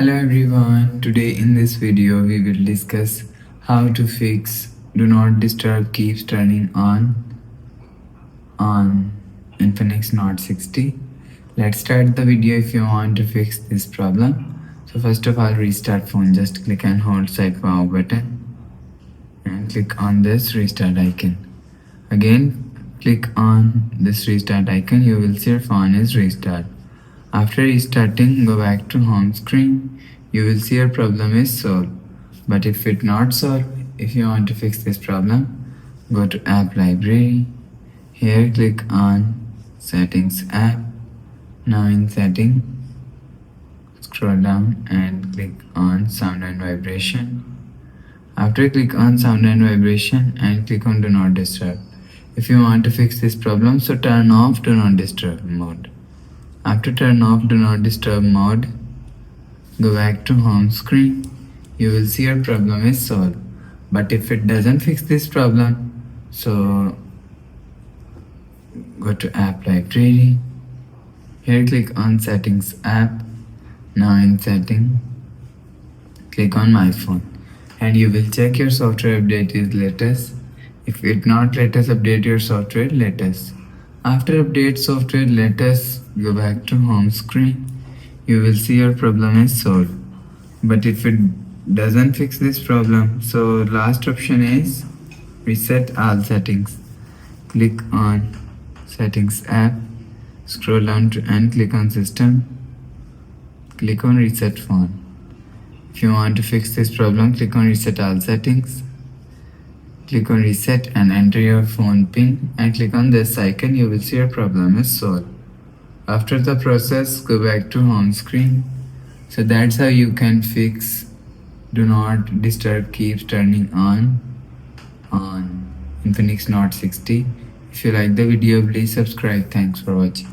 Hello everyone, today in this video we will discuss how to fix Do Not Disturb keeps turning on Infinix Note 60. Let's start the video if you want to fix this problem. So first of all, restart phone. Just click and hold side power button and click on this restart icon. Again, click on this restart icon. You will see your phone is restart. After restarting, go back to home screen. You will see your problem is solved. But if it not solved, if you want to fix this problem, go to app library. Here click on settings app. Now in setting, scroll down and click on sound and vibration. After click on sound and vibration and click on do not disturb. If you want to fix this problem, so turn off do not disturb mode. After turn off do not disturb mode, go back to home screen. You will see your problem is solved. But if it doesn't fix this problem, so go to app library. Here click on settings app. Now in setting, click on my phone and you will check your software update is latest. If it not latest, update your software latest. After update software latest, go back to home screen. You will see your problem is solved. But if it doesn't fix this problem, so last option is reset all settings. Click on settings app, scroll down and click on system. Click on reset phone. If you want to fix this problem, click on reset all settings. Click on reset and enter your phone PIN and click on this icon. You will see your problem is solved. After the process, go back to home screen. So that's how you can fix Do Not Disturb keeps turning on Infinix Note 60. If you like the video, please subscribe. Thanks for watching.